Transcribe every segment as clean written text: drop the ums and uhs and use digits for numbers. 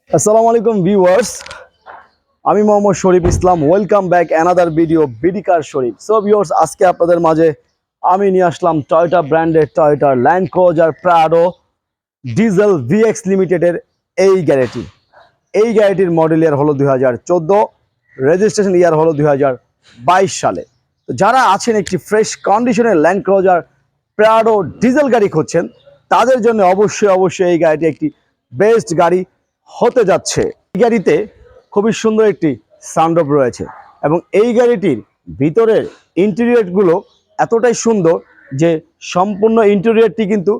আসসালামু আলাইকুম ভিউয়ার্স, আমি Mohammad Sharif Islam. Welcome back another video BD car Sharif. So viewers, আজকে আপনাদের মাঝে আমি নিয়ে আসলাম টয়োটা ব্র্যান্ডের টয়োটার land cruiser Prado diesel VX লিমিটেডের গাড়িটি। এই গাড়িটির মডেল ইয়ার হলো 2014, রেজিস্ট্রেশন ইয়ার হলো 2022 সালে। তো যারা আছেন একটি ফ্রেশ কন্ডিশনের ল্যান্ড ক্রুজার প্রাডো ডিজেল গাড়ি খুঁজছেন, তাদের জন্য অবশ্যই এই গাড়িটি একটি বেস্ট গাড়ি হতে যাচ্ছে। এই গাড়িতে খুবই সুন্দর একটি সানরুফ রয়েছে এবং এই গাড়িটির ভিতরের ইন্টেরিয়রগুলো এতটাই সুন্দর যে সম্পূর্ণ ইন্টেরিয়রটি কিন্তু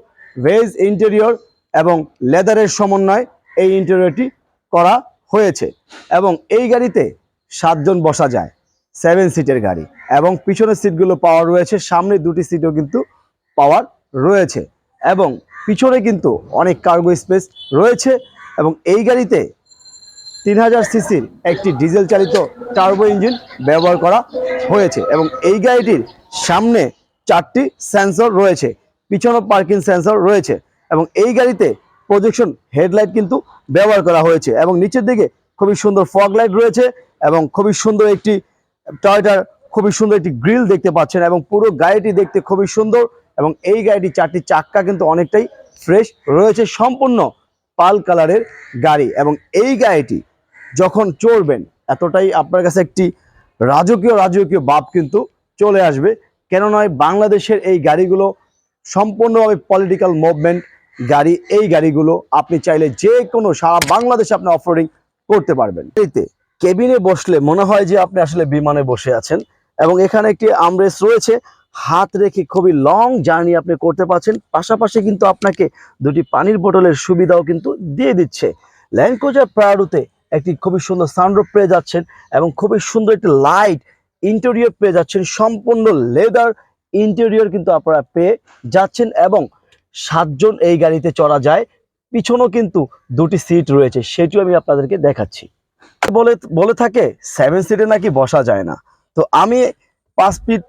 ভেজ ইন্টেরিয়র এবং লেদারের সমন্বয়ে এই ইন্টেরিয়রটি করা হয়েছে। এবং এই গাড়িতে 7 জন বসা যায়, 7 সিটের গাড়ি এবং পিছনের সিটগুলো পাওয়ার রয়েছে, সামনে 2টি সিটও কিন্তু পাওয়ার রয়েছে এবং পিছনে কিন্তু অনেক কার্গো স্পেস রয়েছে। এবং এই গাড়িতে 3000 সিসির একটি ডিজেল চালিত টার্বো ইঞ্জিন ব্যবহার করা হয়েছে এবং এই গাড়িটির সামনে 4টি সেন্সর রয়েছে, পিছনে পার্কিং সেন্সর রয়েছে এবং এই গাড়িতে প্রজেকশন হেডলাইট কিন্তু ব্যবহার করা হয়েছে এবং নিচের দিকে খুবই সুন্দর ফগ লাইট রয়েছে এবং খুবই সুন্দর একটি টয়োটার খুবই সুন্দর একটি গ্রিল দেখতে পাচ্ছেন এবং পুরো গাড়িটি দেখতে খুবই সুন্দর। এবং এই গাড়িটি 4টি চাক্কা কিন্তু অনেকটাই ফ্রেশ রয়েছে, সম্পূর্ণ পাল কালারের গাড়ি এবং এই গাড়িটি যখন চড়বেন এতটাই আপনার কাছে একটি রাজকীয় ভাব কিন্তু চলে আসবে। কেন নয়, বাংলাদেশের এই গাড়িগুলো সম্পূর্ণভাবে পলিটিক্যাল মুভমেন্ট গাড়ি। এই গাড়িগুলো আপনি চাইলে যে কোনো সারা বাংলাদেশে আপনি অফরোডিং করতে পারবেন। এতে কেবিনে বসলে মনে হয় যে আপনি আসলে বিমানে বসে আছেন এবং এখানে একটি আর্মরেস্ট রয়েছে, হাত রেখে খুবই লং জার্নি আপনি করতে পারছেন। পাশাপাশি কিন্তু আপনাকে 2টি পানির বোতলের সুবিধাও কিন্তু দিয়ে দিচ্ছে। ল্যান্ড ক্রুজার প্রাডোতে একটি খুবই সুন্দর সানরুফ পেয়ে যাচ্ছেন এবং খুবই সুন্দর একটি লাইট ইন্টেরিয়র পেয়ে যাচ্ছেন, সম্পূর্ণ লেদার ইন্টেরিয়র কিন্তু আপনারা পেয়ে যাচ্ছেন এবং 7 জন এই গাড়িতে চড়া যায়। পিছনেও কিন্তু 2টি সিট রয়েছে, সেটিও আমি আপনাদেরকে দেখাচ্ছি। বলে থাকে 7 সিটে নাকি বসা যায় না, তো আমি 5 ফিট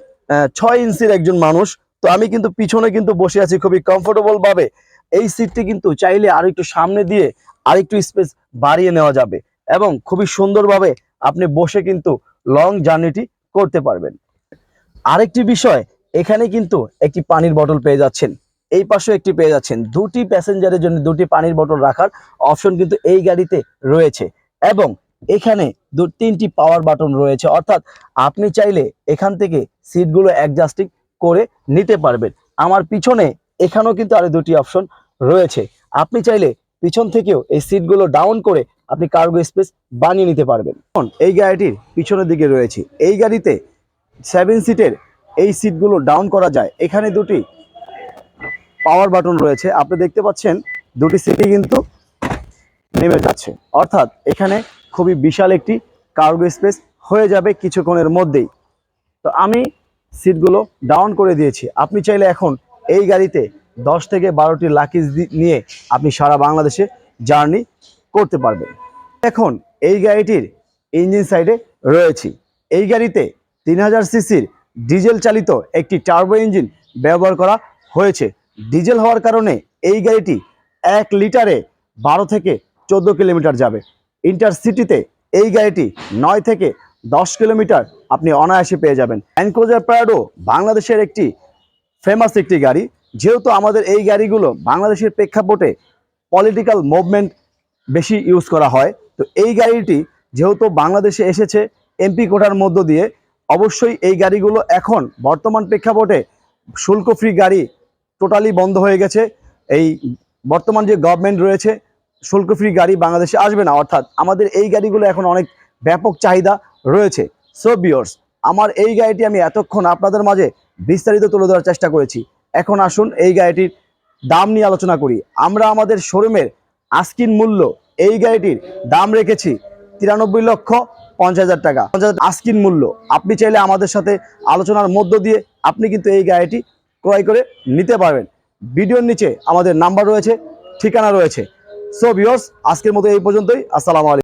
6 ইঞ্চির একজন মানুষ, তো আমি কিন্তু পিছনে কিন্তু বসে আছি খুবই কমফোর্টেবল ভাবে। এই সিটটি কিন্তু চাইলে আর একটু সামনে দিয়ে আরেকটু স্পেস বাড়িয়ে নেওয়া যাবে এবং খুবই সুন্দরভাবে আপনি বসে কিন্তু লং জার্নিটি করতে পারবেন। আরেকটি বিষয়, এখানে কিন্তু একটি পানির বোতল পেয়ে যাচ্ছেন, এই পাশে একটি পেয়ে যাচ্ছেন। 2টি প্যাসেঞ্জারের জন্য 2টি পানির বোতল রাখার অপশন কিন্তু এই গাড়িতে রয়েছে এবং এখানে 3টি পাওয়ার বাটন রয়েছে, অর্থাৎ আপনি চাইলে এখান থেকে সিটগুলো অ্যাডজাস্টিং করে নিতে পারবেন। আমার পিছনে এখানেও কিন্তু আরো 2টি অপশন রয়েছে, আপনি চাইলে পিছন থেকেও এই সিটগুলো ডাউন করে আপনি কার্গো স্পেস বানিয়ে নিতে পারবেন। এই গাড়িটির পিছনের দিকে রয়েছে, এই গাড়িতে 7 সিটের এই সিটগুলো ডাউন করা যায়। এখানে 2টি পাওয়ার বাটন রয়েছে, আপনি দেখতে পাচ্ছেন 2টি সিটই কিন্তু নেমে যাচ্ছে, অর্থাৎ এখানে খুবই বিশাল একটি কার্গো স্পেস হয়ে যাবে কিছুক্ষণের মধ্যেই। তো আমি সিটগুলো ডাউন করে দিয়েছি, আপনি চাইলে এখন এই গাড়িতে 10 থেকে 12টি লাগেজ নিয়ে আপনি সারা বাংলাদেশে জার্নি করতে পারবেন। এখন এই গাড়িটির ইঞ্জিন সাইডে রয়েছি, এই গাড়িতে 3000 সিসির ডিজেল চালিত একটি টার্বো ইঞ্জিন ব্যবহার করা হয়েছে। ডিজেল হওয়ার কারণে এই গাড়িটি 1 লিটারে 12 থেকে 14 কিলোমিটার যাবে। ইন্টারসিটিতে এই গাড়িটি 9 থেকে 10 কিলোমিটার আপনি অনায়াসে পেয়ে যাবেন। ল্যান্ড ক্রুজার প্রাডো বাংলাদেশের একটি ফেমাস একটি গাড়ি, যেহেতু আমাদের এই গাড়িগুলো বাংলাদেশের প্রেক্ষাপটে পলিটিক্যাল মুভমেন্ট বেশি ইউজ করা হয়, তো এই গাড়িটি যেহেতু বাংলাদেশে এসেছে এমপি কোটার মধ্য দিয়ে, অবশ্যই এই গাড়িগুলো এখন বর্তমান প্রেক্ষাপটে শুল্ক ফ্রি গাড়ি টোটালি বন্ধ হয়ে গেছে। এই বর্তমান যে গভর্নমেন্ট রয়েছে, শুল্ক ফ্রি গাড়ি বাংলাদেশে আসবে না, অর্থাৎ আমাদের এই গাড়িগুলো এখন অনেক ব্যাপক চাহিদা রয়েছে। সো ভিউয়ার্স, আমার এই গাড়িটি আমি এতক্ষণ আপনাদের মাঝে বিস্তারিত তুলে ধরার চেষ্টা করেছি। এখন আসুন এই গাড়িটির দাম নিয়ে আলোচনা করি। আমরা আমাদের শোরুমের আস্কিন মূল্য এই গাড়িটির দাম রেখেছি 93,50,000 টাকা। আস্কিন মূল্য, আপনি চাইলে আমাদের সাথে আলোচনার মধ্য দিয়ে আপনি কিন্তু এই গাড়িটি ক্রয় করে নিতে পারবেন। ভিডিওর নিচে আমাদের নাম্বার রয়েছে, ঠিকানা রয়েছে। সো ভিউয়ার্স, আজকের মতো এই পর্যন্তই। আসসালামু আলাইকুম।